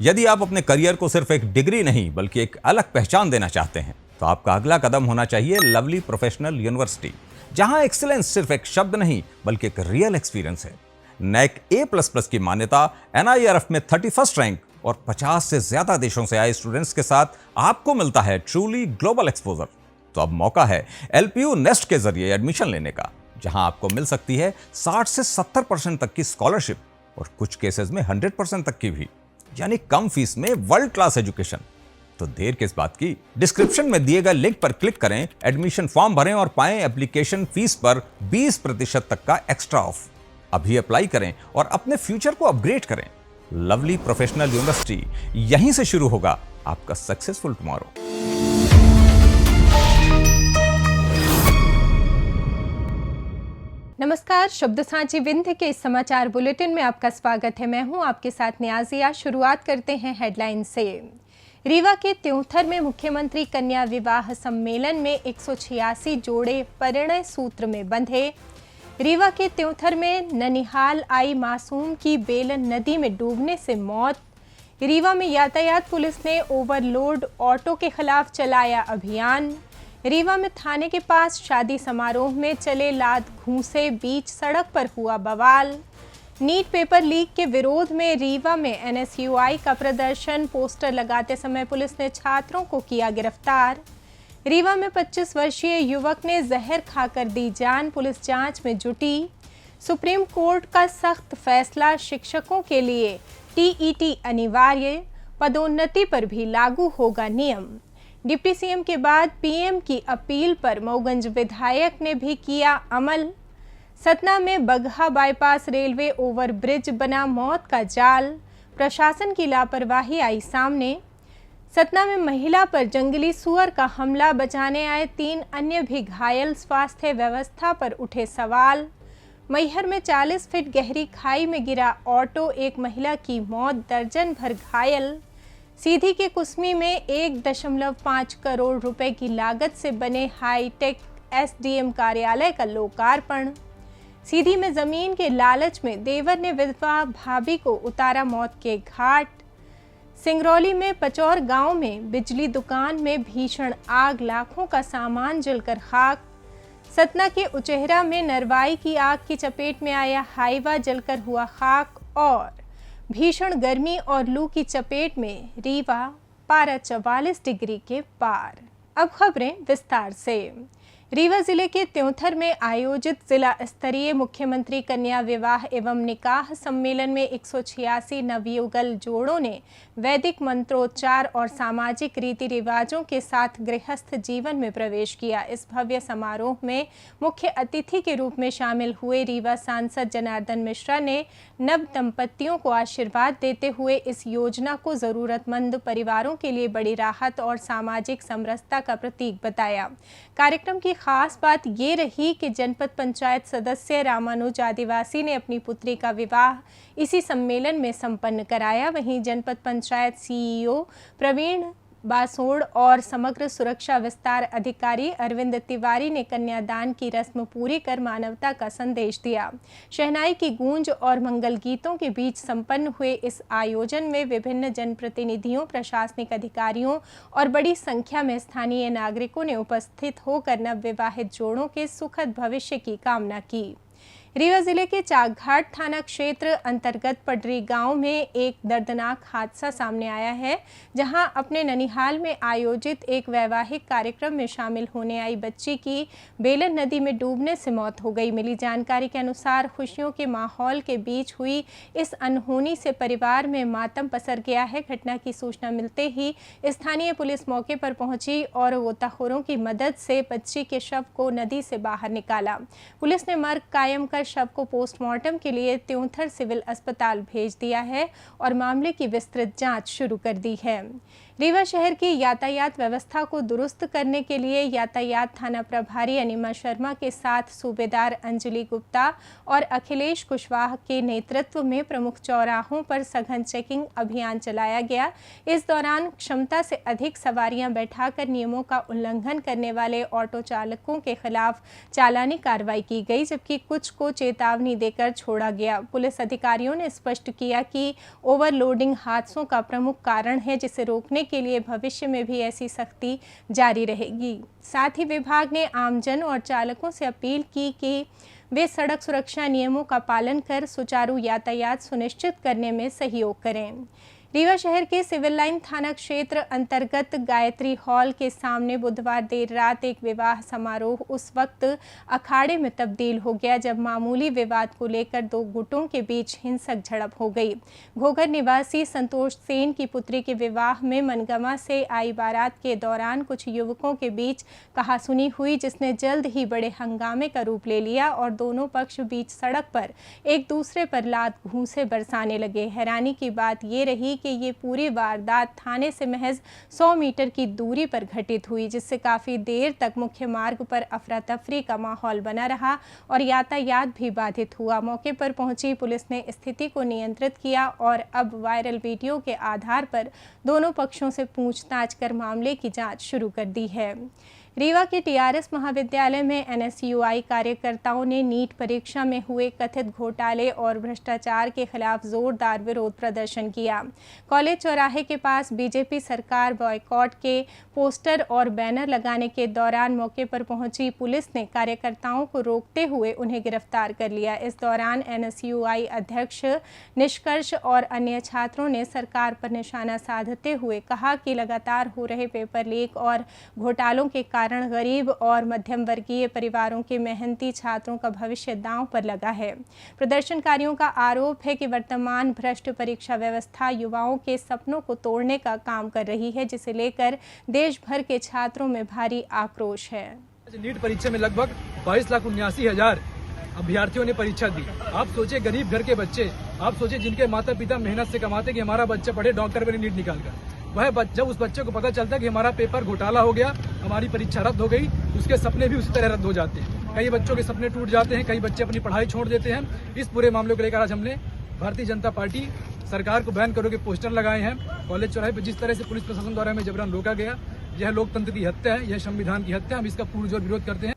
यदि आप अपने करियर को सिर्फ एक डिग्री नहीं बल्कि एक अलग पहचान देना चाहते हैं तो आपका अगला कदम होना चाहिए लवली प्रोफेशनल यूनिवर्सिटी, जहां एक्सीलेंस सिर्फ एक शब्द नहीं बल्कि एक रियल एक्सपीरियंस है। नैक A++ की मान्यता, NIRF में 31st रैंक और 50 से ज्यादा देशों से आए स्टूडेंट्स के साथ आपको मिलता है ट्रूली ग्लोबल एक्सपोजर। तो अब मौका है LPU नेस्ट के जरिए एडमिशन लेने का, जहां आपको मिल सकती है 60 से 70% तक की स्कॉलरशिप और कुछ केसेस में 100% तक की भी, यानी कम फीस में वर्ल्ड क्लास एजुकेशन। तो देर किस बात की, डिस्क्रिप्शन में दिए गए लिंक पर क्लिक करें, एडमिशन फॉर्म भरें और पाएं एप्लीकेशन फीस पर 20% तक का एक्स्ट्रा ऑफ। अभी अप्लाई करें और अपने फ्यूचर को अपग्रेड करें। लवली प्रोफेशनल यूनिवर्सिटी, यहीं से शुरू होगा आपका सक्सेसफुल टुमारो। नमस्कार, शब्द सांची विंध्य के इस समाचार बुलेटिन में आपका स्वागत है। मैं हूं आपके साथ नियाजिया। शुरुआत करते हैं हेडलाइन से। रीवा के त्योंथर में मुख्यमंत्री कन्या विवाह सम्मेलन में 186 जोड़े परिणय सूत्र में बंधे। रीवा के त्योंथर में ननिहाल आई मासूम की बेलन नदी में डूबने से मौत। रीवा में यातायात पुलिस ने ओवरलोड ऑटो के खिलाफ चलाया अभियान। रीवा में थाने के पास शादी समारोह में चले लात घूंसे बीच सड़क पर हुआ बवाल। नीट पेपर लीक के विरोध में रीवा में NSUI का प्रदर्शन, पोस्टर लगाते समय पुलिस ने छात्रों को किया गिरफ्तार। रीवा में 25 वर्षीय युवक ने जहर खाकर दी जान, पुलिस जांच में जुटी। सुप्रीम कोर्ट का सख्त फैसला, शिक्षकों के लिए TET अनिवार्य, पदोन्नति पर भी लागू होगा नियम। डिप्टी CM के बाद PM की अपील पर मऊगंज विधायक ने भी किया अमल। सतना में बगहा बाईपास रेलवे ओवरब्रिज बना मौत का जाल, प्रशासन की लापरवाही आई सामने। सतना में महिला पर जंगली सुअर का हमला, बचाने आए 3 अन्य भी घायल, स्वास्थ्य व्यवस्था पर उठे सवाल। मैहर में 40 फीट गहरी खाई में गिरा ऑटो, एक महिला की मौत, दर्जन भर घायल। सीधी के कुसमी में 1.5 करोड़ रुपए की लागत से बने हाईटेक SDM कार्यालय का लोकार्पण। सीधी में जमीन के लालच में देवर ने विधवा भाभी को उतारा मौत के घाट। सिंगरौली में पचौर गांव में बिजली दुकान में भीषण आग, लाखों का सामान जलकर खाक। सतना के उचेहरा में नरवाई की आग की चपेट में आया हाईवा, जलकर हुआ खाक। और भीषण गर्मी और लू की चपेट में रीवा, पारा 44 डिग्री के पार। अब खबरें विस्तार से। रीवा जिले के त्योंथर में आयोजित जिला स्तरीय मुख्यमंत्री कन्या विवाह एवं निकाह सम्मेलन में 186 नवयुगल जोड़ों ने वैदिक मंत्रोच्चार और सामाजिक रीति रिवाजों के साथ गृहस्थ जीवन में प्रवेश किया। इस भव्य समारोह में मुख्य अतिथि के रूप में शामिल हुए रीवा सांसद जनार्दन मिश्रा ने नव दंपतियों को आशीर्वाद देते हुए इस योजना को जरूरतमंद परिवारों के लिए बड़ी राहत और सामाजिक समरसता का प्रतीक बताया। कार्यक्रम की खास बात ये रही कि जनपद पंचायत सदस्य रामानुज आदिवासी ने अपनी पुत्री का विवाह इसी सम्मेलन में संपन्न कराया। वहीं जनपद पंचायत CEO प्रवीण बासोड़ और समग्र सुरक्षा विस्तार अधिकारी अरविंद तिवारी ने कन्यादान की रस्म पूरी कर मानवता का संदेश दिया। शहनाई की गूंज और मंगल गीतों के बीच संपन्न हुए इस आयोजन में विभिन्न जनप्रतिनिधियों, प्रशासनिक अधिकारियों और बड़ी संख्या में स्थानीय नागरिकों ने उपस्थित होकर नवविवाहित जोड़ों के सुखद भविष्य की कामना की। रीवा जिले के चाकघाट थाना क्षेत्र अंतर्गत पडरी गांव में एक दर्दनाक हादसा सामने आया है, जहां अपने ननिहाल में आयोजित एक वैवाहिक कार्यक्रम में शामिल होने आई बच्ची की बेलन नदी में डूबने से मौत हो गई। मिली जानकारी के अनुसार खुशियों के माहौल के बीच हुई इस अनहोनी से परिवार में मातम पसर गया है। घटना की सूचना मिलते ही स्थानीय पुलिस मौके पर पहुंची और गोताखोरों की मदद से बच्ची के शव को नदी से बाहर निकाला। पुलिस ने मर्ग कायम कर शव को पोस्टमार्टम के लिए त्योंथर सिविल अस्पताल भेज दिया है और मामले की विस्तृत जांच शुरू कर दी है। रीवा शहर की यातायात व्यवस्था को दुरुस्त करने के लिए यातायात थाना प्रभारी अनिमा शर्मा के साथ सूबेदार अंजलि गुप्ता और अखिलेश कुशवाहा के नेतृत्व में प्रमुख चौराहों पर सघन चेकिंग अभियान चलाया गया। इस दौरान क्षमता से अधिक सवारियां बैठाकर नियमों का उल्लंघन करने वाले ऑटो चालकों के खिलाफ चालानी कार्रवाई की गई, जबकि कुछ को को चेतावनी देकर छोड़ा गया। पुलिस अधिकारियों ने स्पष्ट किया कि ओवरलोडिंग हादसों का प्रमुख कारण है, जिसे रोकने के लिए भविष्य में भी ऐसी सख्ती जारी रहेगी। साथ ही विभाग ने आमजन और चालकों से अपील की कि वे सड़क सुरक्षा नियमों का पालन कर सुचारू यातायात सुनिश्चित करने में सहयोग करें। रीवा शहर के सिविल लाइन थाना क्षेत्र अंतर्गत गायत्री हॉल के सामने बुधवार देर रात एक विवाह समारोह उस वक्त अखाड़े में तब्दील हो गया जब मामूली विवाद को लेकर दो गुटों के बीच हिंसक झड़प हो गई। घोघर निवासी संतोष सेन की पुत्री के विवाह में मनगमा से आई बारात के दौरान कुछ युवकों के बीच कहासुनी हुई, जिसने जल्द ही बड़े हंगामे का रूप ले लिया और दोनों पक्ष बीच सड़क पर एक दूसरे पर लात घूंसे बरसाने लगे। हैरानी की बात ये रही कि ये पूरी वारदात थाने से महज 100 मीटर की दूरी पर घटित हुई, जिससे काफ़ी देर तक मुख्य मार्ग पर अफरा तफरी का माहौल बना रहा और यातायात भी बाधित हुआ। मौके पर पहुंची पुलिस ने स्थिति को नियंत्रित किया और अब वायरल वीडियो के आधार पर दोनों पक्षों से पूछताछ कर मामले की जांच शुरू कर दी है। रीवा के टीआरएस महाविद्यालय में एनएसयूआई कार्यकर्ताओं ने नीट परीक्षा में हुए कथित घोटाले और भ्रष्टाचार के खिलाफ जोरदार विरोध प्रदर्शन किया। कॉलेज चौराहे के पास बीजेपी सरकार बॉयकॉट के पोस्टर और बैनर लगाने के दौरान मौके पर पहुंची पुलिस ने कार्यकर्ताओं को रोकते हुए उन्हें गिरफ्तार कर लिया। इस दौरान एनएसयूआई अध्यक्ष निष्कर्ष और अन्य छात्रों ने सरकार पर निशाना साधते हुए कहा कि लगातार हो रहे पेपर लीक और घोटालों के कारण गरीब और मध्यम वर्गीय परिवारों के मेहनती छात्रों का भविष्य दांव पर लगा है। प्रदर्शनकारियों का आरोप है कि वर्तमान भ्रष्ट परीक्षा व्यवस्था युवाओं के सपनों को तोड़ने का काम कर रही है, जिसे लेकर देश भर के छात्रों में भारी आक्रोश है। नीट परीक्षा में लगभग 22,79,000 अभ्यर्थियों ने परीक्षा दी। आप सोचे गरीब घर के बच्चे, आप सोचे जिनके माता पिता मेहनत से कमाते कि हमारा बच्चा पढ़े डॉक्टर बने नीट निकाल कर, वह जब उस बच्चे को पता चलता है कि हमारा पेपर घोटाला हो गया, हमारी परीक्षा रद्द हो गई, उसके सपने भी उसी तरह रद्द हो जाते हैं। कई बच्चों के सपने टूट जाते हैं, कई बच्चे अपनी पढ़ाई छोड़ देते हैं। इस पूरे मामले को लेकर आज हमने भारतीय जनता पार्टी सरकार को बैन करो के पोस्टर लगाए हैं। कॉलेज चौराहे पर जिस तरह से पुलिस प्रशासन द्वारा हमें जबरन रोका गया, यह लोकतंत्र की हत्या है, यह संविधान की हत्या है। हम इसका पुरजोर विरोध करते हैं।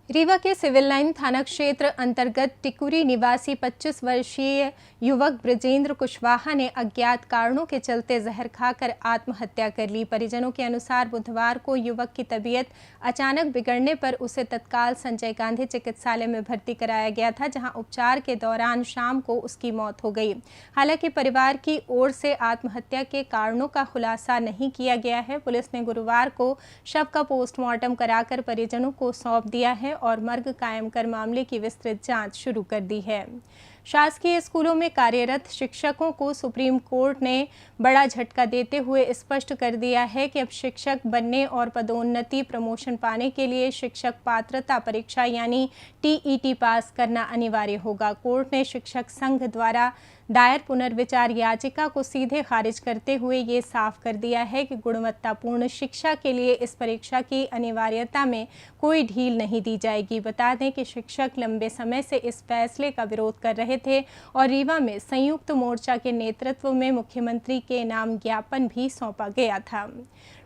रीवा के सिविल लाइन थाना क्षेत्र अंतर्गत टिकुरी निवासी 25 वर्षीय युवक ब्रजेंद्र कुशवाहा ने अज्ञात कारणों के चलते जहर खाकर आत्महत्या कर ली। परिजनों के अनुसार बुधवार को युवक की तबीयत अचानक बिगड़ने पर उसे तत्काल संजय गांधी चिकित्सालय में भर्ती कराया गया था, जहां उपचार के दौरान शाम को उसकी मौत हो गई। हालांकि परिवार की ओर से आत्महत्या के कारणों का खुलासा नहीं किया गया है। पुलिस ने गुरुवार को शव का पोस्टमार्टम कराकर परिजनों को सौंप दिया है और मर्ग कायम कर मामले की विस्तृत जांच शुरू कर दी है। शासकीय स्कूलों में कार्यरत शिक्षकों को सुप्रीम कोर्ट ने बड़ा झटका देते हुए स्पष्ट कर दिया है कि अब शिक्षक बनने और पदोन्नति प्रमोशन पाने के लिए शिक्षक पात्रता परीक्षा यानी टीईटी पास करना अनिवार्य होगा। कोर्ट ने शिक्षक संघ द्वारा दायर पुनर्विचार याचिका को सीधे खारिज करते हुए ये साफ कर दिया है कि गुणवत्तापूर्ण शिक्षा के लिए इस परीक्षा की अनिवार्यता में कोई ढील नहीं दी जाएगी। बता दें कि शिक्षक लंबे समय से इस फैसले का विरोध कर रहे थे और रीवा में संयुक्त मोर्चा के नेतृत्व में मुख्यमंत्री के नाम ज्ञापन भी सौंपा गया था।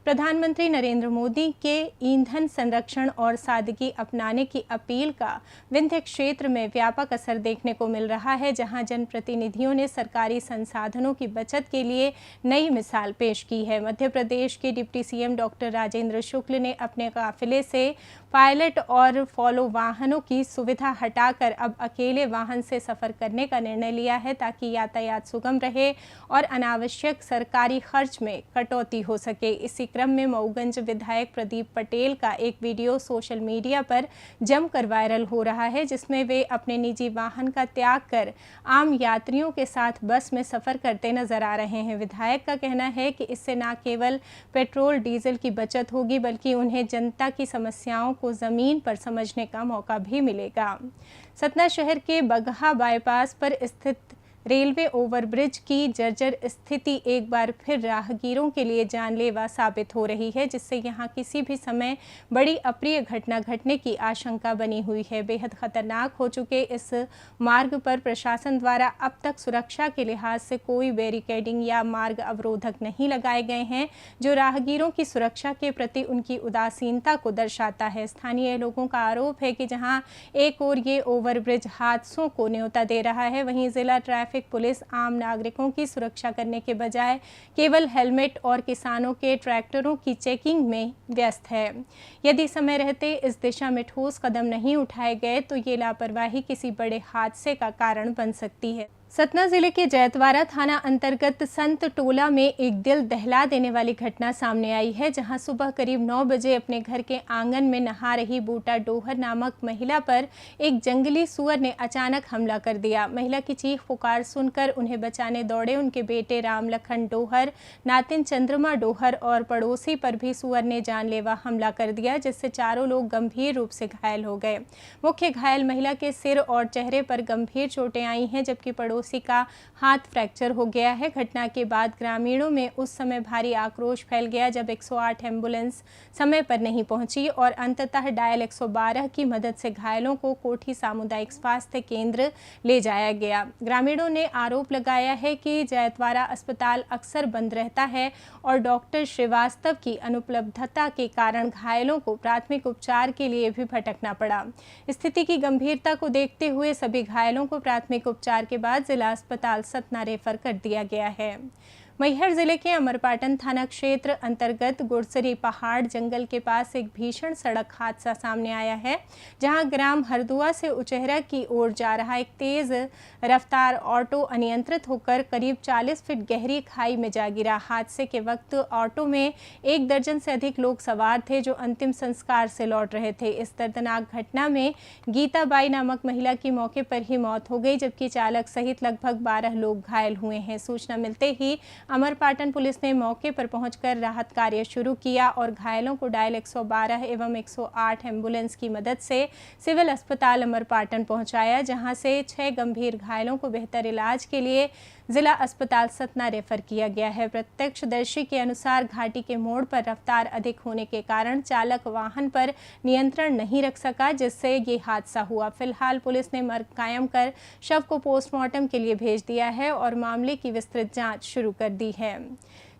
प्रधानमंत्री नरेंद्र मोदी के ईंधन संरक्षण और सादगी अपनाने की अपील का विंध्य क्षेत्र में व्यापक असर देखने को मिल रहा है, जहां जनप्रतिनिधियों ने सरकारी संसाधनों की बचत के लिए नई मिसाल पेश की है। मध्य प्रदेश के डिप्टी सीएम डॉक्टर राजेंद्र शुक्ल ने अपने काफिले से पायलट और फॉलो वाहनों की सुविधा हटाकर अब अकेले वाहन से सफर करने का निर्णय लिया है, ताकि यातायात सुगम रहे और अनावश्यक सरकारी खर्च में कटौती हो सके। इसी क्रम में मऊगंज विधायक प्रदीप पटेल का एक वीडियो सोशल मीडिया पर जमकर वायरल हो रहा है, जिसमें वे अपने निजी वाहन का त्याग कर आम यात्रियों के साथ बस में सफर करते नजर आ रहे हैं। विधायक का कहना है कि इससे न केवल पेट्रोल डीजल की बचत होगी, बल्कि उन्हें जनता की समस्याओं को जमीन पर समझने का मौका भी मिलेगा। सतना शहर के बगहा बाईपास पर स्थित रेलवे ओवरब्रिज की जर्जर स्थिति एक बार फिर राहगीरों के लिए जानलेवा साबित हो रही है, जिससे यहां किसी भी समय बड़ी अप्रिय घटना घटने की आशंका बनी हुई है। बेहद खतरनाक हो चुके इस मार्ग पर प्रशासन द्वारा अब तक सुरक्षा के लिहाज से कोई बैरिकेडिंग या मार्ग अवरोधक नहीं लगाए गए हैं, जो राहगीरों की सुरक्षा के प्रति उनकी उदासीनता को दर्शाता है। स्थानीय लोगों का आरोप है कि जहां एक ओर ये ओवरब्रिज हादसों को न्योता दे रहा है, वहीं जिला ट्रैफिक पुलिस आम नागरिकों की सुरक्षा करने के बजाय केवल हेलमेट और किसानों के ट्रैक्टरों की चेकिंग में व्यस्त है। यदि समय रहते इस दिशा में ठोस कदम नहीं उठाए गए तो ये लापरवाही किसी बड़े हादसे का कारण बन सकती है। सतना जिले के जैतवाड़ा थाना अंतर्गत संत टोला में एक दिल दहला देने वाली घटना सामने आई है, जहां सुबह करीब 9 बजे अपने घर के आंगन में नहा रही बूटा डोहर नामक महिला पर एक जंगली सुअर ने अचानक हमला कर दिया। महिला की चीख पुकार सुनकर उन्हें बचाने दौड़े उनके बेटे राम लखन डोहर, नातिन चंद्रमा डोहर और पड़ोसी पर भी सुअर ने जानलेवा हमला कर दिया, जिससे चारों लोग गंभीर रूप से घायल हो गए। मुख्य घायल महिला के सिर और चेहरे पर गंभीर चोटें आई हैं, जबकि पड़ोसी का हाथ फ्रैक्चर हो गया है। घटना के बाद ग्रामीणों में उस समय भारी आक्रोश फैल गया, जब 108 एम्बुलेंस समय पर नहीं पहुंची और अंततः डायल 112 की मदद से घायलों को कोठी सामुदायिक स्वास्थ्य केंद्र ले जाया गया। ग्रामीणों ने आरोप लगाया है कि जैतवाड़ा अस्पताल अक्सर बंद रहता है और डॉक्टर श्रीवास्तव की अनुपलब्धता के कारण घायलों को प्राथमिक उपचार के लिए भी भटकना पड़ा। स्थिति की गंभीरता को देखते हुए सभी घायलों को प्राथमिक उपचार के बाद जिला अस्पताल सतना रेफर कर दिया गया है। मैहर जिले के अमरपाटन थाना क्षेत्र अंतर्गत गुरसरी पहाड़ जंगल के पास एक भीषण सड़क हादसा सामने आया है, जहां ग्राम हरदुआ से उचेहरा की ओर जा रहा एक तेज रफ्तार ऑटो अनियंत्रित होकर करीब 40 फीट गहरी खाई में जा गिरा। हादसे के वक्त ऑटो में 1 दर्जन से अधिक लोग सवार थे, जो अंतिम संस्कार से लौट रहे थे। इस दर्दनाक घटना में गीताबाई नामक महिला की मौके पर ही मौत हो गई, जबकि चालक सहित लगभग 12 लोग घायल हुए हैं। सूचना मिलते ही अमरपाटन पुलिस ने मौके पर पहुंचकर राहत कार्य शुरू किया और घायलों को डायल 112 एवं 108 एम्बुलेंस की मदद से सिविल अस्पताल अमरपाटन पहुंचाया, जहां से 6 गंभीर घायलों को बेहतर इलाज के लिए जिला अस्पताल सतना रेफर किया गया है। प्रत्यक्षदर्शी के अनुसार घाटी के मोड़ पर रफ्तार अधिक होने के कारण चालक वाहन पर नियंत्रण नहीं रख सका, जिससे ये हादसा हुआ। फिलहाल पुलिस ने मर्ग कायम कर शव को पोस्टमार्टम के लिए भेज दिया है और मामले की विस्तृत जांच शुरू कर दी है।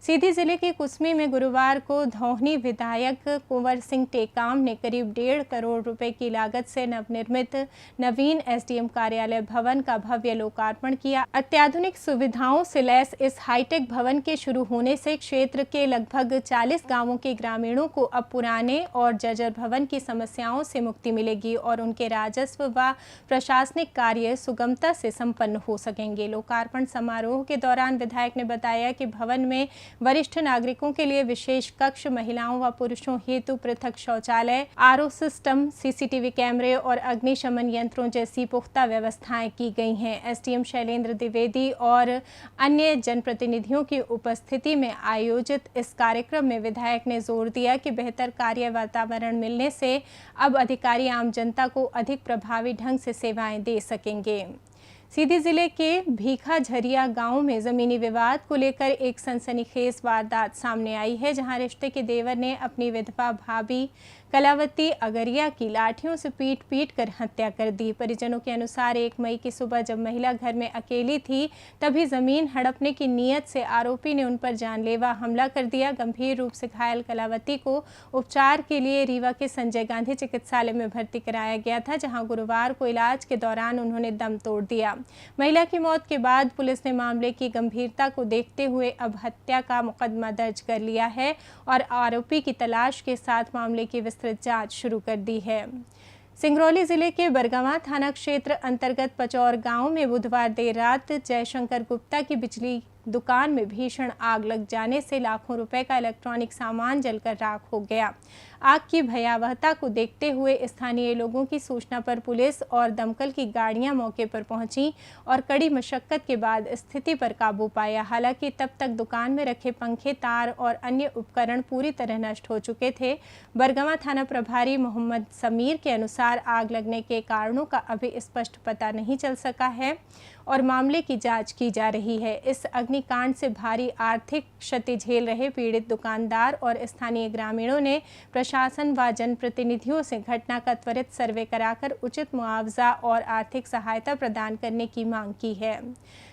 सीधी जिले के कुसमी में गुरुवार को धौहनी विधायक कुंवर सिंह टेकाम ने करीब 1.5 करोड़ रुपए की लागत से नवनिर्मित नवीन एसडीएम कार्यालय भवन का भव्य लोकार्पण किया। अत्याधुनिक सुविधाओं से लैस इस हाईटेक भवन के शुरू होने से क्षेत्र के लगभग 40 गांवों के ग्रामीणों को अब पुराने और जर्जर भवन की समस्याओं से मुक्ति मिलेगी और उनके राजस्व व प्रशासनिक कार्य सुगमता से संपन्न हो सकेंगे। लोकार्पण समारोह के दौरान विधायक ने बताया कि भवन में वरिष्ठ नागरिकों के लिए विशेष कक्ष, महिलाओं व पुरुषों हेतु पृथक शौचालय, आरओ सिस्टम, सीसीटीवी कैमरे और अग्निशमन यंत्रों जैसी पुख्ता व्यवस्थाएं की गई हैं। एसडीएम शैलेंद्र द्विवेदी और अन्य जनप्रतिनिधियों की उपस्थिति में आयोजित इस कार्यक्रम में विधायक ने जोर दिया कि बेहतर कार्य वातावरण मिलने से अब अधिकारी आम जनता को अधिक प्रभावी ढंग से सेवाएं दे सकेंगे। सीधी जिले के भीखा झरिया गांव में जमीनी विवाद को लेकर एक सनसनीखेज वारदात सामने आई है, जहां रिश्ते के देवर ने अपनी विधवा भाभी कलावती अगरिया की लाठियों से पीट कर हत्या कर दी। परिजनों के अनुसार 1 मई की सुबह जब महिला घर में अकेली थी, तभी जमीन हड़पने की नीयत से आरोपी ने उन पर जानलेवा हमला कर दिया। गंभीर रूप से घायल कलावती को उपचार के लिए रीवा के संजय गांधी चिकित्सालय में भर्ती कराया गया था, जहां गुरुवार को इलाज के दौरान उन्होंने दम तोड़ दिया। महिला की मौत के बाद पुलिस ने मामले की गंभीरता को देखते हुए अब हत्या का मुकदमा दर्ज कर लिया है और आरोपी की तलाश के साथ मामले की विस्तृत जांच शुरू कर दी है। सिंगरौली जिले के बरगवां थाना क्षेत्र अंतर्गत पचौर गांव में बुधवार देर रात जयशंकर गुप्ता की बिजली दुकान में भीषण आग लग जाने से लाखों रुपए का इलेक्ट्रॉनिक सामान जलकर राख हो गया। आग की भयावहता को देखते हुए स्थानीय लोगों की सूचना पर पुलिस और दमकल की गाड़ियां मौके पर पहुंची और कड़ी मशक्कत के बाद स्थिति पर काबू पाया। हालांकि तब तक दुकान में रखे पंखे, तार और अन्य उपकरण पूरी तरह नष्ट हो चुके थे। बरगवां थाना प्रभारी मोहम्मद समीर के अनुसार आग लगने के कारणों का अभी स्पष्ट पता नहीं चल सका है और मामले की जांच की जा रही है। इस अग्निकांड से भारी आर्थिक क्षति झेल रहे पीड़ित दुकानदार और स्थानीय ग्रामीणों ने प्रशासन व जनप्रतिनिधियों से घटना का त्वरित सर्वे कराकर उचित मुआवजा और आर्थिक सहायता प्रदान करने की मांग की है।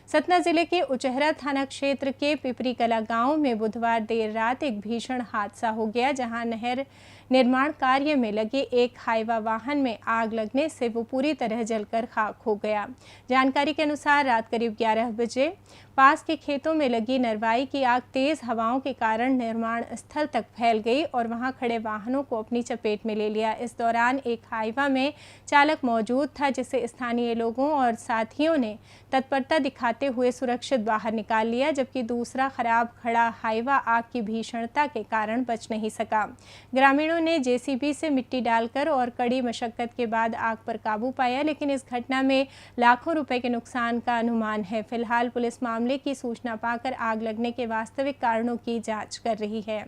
सतना जिले के उचहरा थाना क्षेत्र के पिपरी कला गांव में बुधवार देर रात एक भीषण हादसा हो गया, जहां नहर निर्माण कार्य में लगे एक हाईवा वाहन में आग लगने से वो पूरी तरह जलकर खाक हो गया। जानकारी के अनुसार रात करीब 11 बजे पास के खेतों में लगी नरवाई की आग तेज हवाओं के कारण निर्माण स्थल तक फैल गई और वहां खड़े वाहनों को अपनी चपेट में ले लिया। इस दौरान एक हाईवा में चालक मौजूद था, जिसे स्थानीय लोगों और साथियों ने तत्परता दिखाते हुए सुरक्षित बाहर निकाल लिया, जबकि दूसरा खराब खड़ा हाईवा आग की भीषणता के कारण बच नहीं सका। ग्रामीणों ने जेसीबी से मिट्टी डालकर और कड़ी मशक्कत के बाद आग पर काबू पाया, लेकिन इस घटना में लाखों रुपए के नुकसान का अनुमान है। फिलहाल पुलिस मामले की सूचना पाकर आग लगने के वास्तविक कारणों की जांच कर रही है।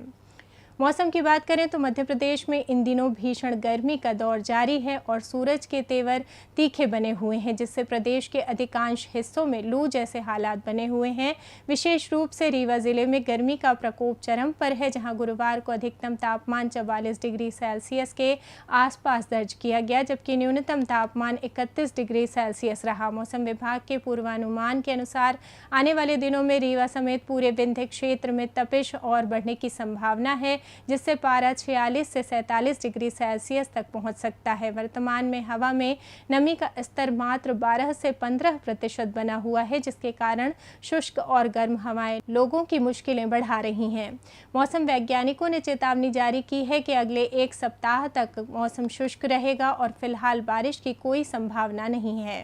मौसम की बात करें तो मध्य प्रदेश में इन दिनों भीषण गर्मी का दौर जारी है और सूरज के तेवर तीखे बने हुए हैं, जिससे प्रदेश के अधिकांश हिस्सों में लू जैसे हालात बने हुए हैं। विशेष रूप से रीवा जिले में गर्मी का प्रकोप चरम पर है, जहां गुरुवार को अधिकतम तापमान 44 डिग्री सेल्सियस के आसपास दर्ज किया गया, जबकि न्यूनतम तापमान 31 डिग्री सेल्सियस रहा। मौसम विभाग के पूर्वानुमान के अनुसार आने वाले दिनों में रीवा समेत पूरे विंध्य क्षेत्र में तपिश और बढ़ने की संभावना है, जिससे पारा 46 से 47 डिग्री सेल्सियस तक पहुंच सकता है। वर्तमान में हवा में नमी का स्तर मात्र 12 से 15% बना हुआ है, जिसके कारण शुष्क और गर्म हवाएं लोगों की मुश्किलें बढ़ा रही हैं। मौसम वैज्ञानिकों ने चेतावनी जारी की है कि अगले एक सप्ताह तक मौसम शुष्क रहेगा और फिलहाल बारिश की कोई संभावना नहीं है।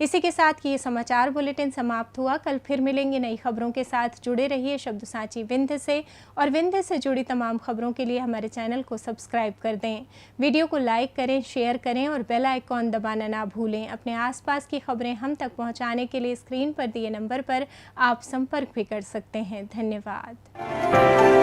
इसी के साथ ये समाचार बुलेटिन समाप्त हुआ। कल फिर मिलेंगे नई खबरों के साथ। जुड़े रहिए शब्दसाची विंध्य से और विंध्य से जुड़ी तमाम खबरों के लिए हमारे चैनल को सब्सक्राइब कर दें। वीडियो को लाइक करें, शेयर करें और बेल आइकॉन दबाना ना भूलें। अपने आसपास की खबरें हम तक पहुंचाने के लिए स्क्रीन पर दिए नंबर पर आप संपर्क भी कर सकते हैं। धन्यवाद।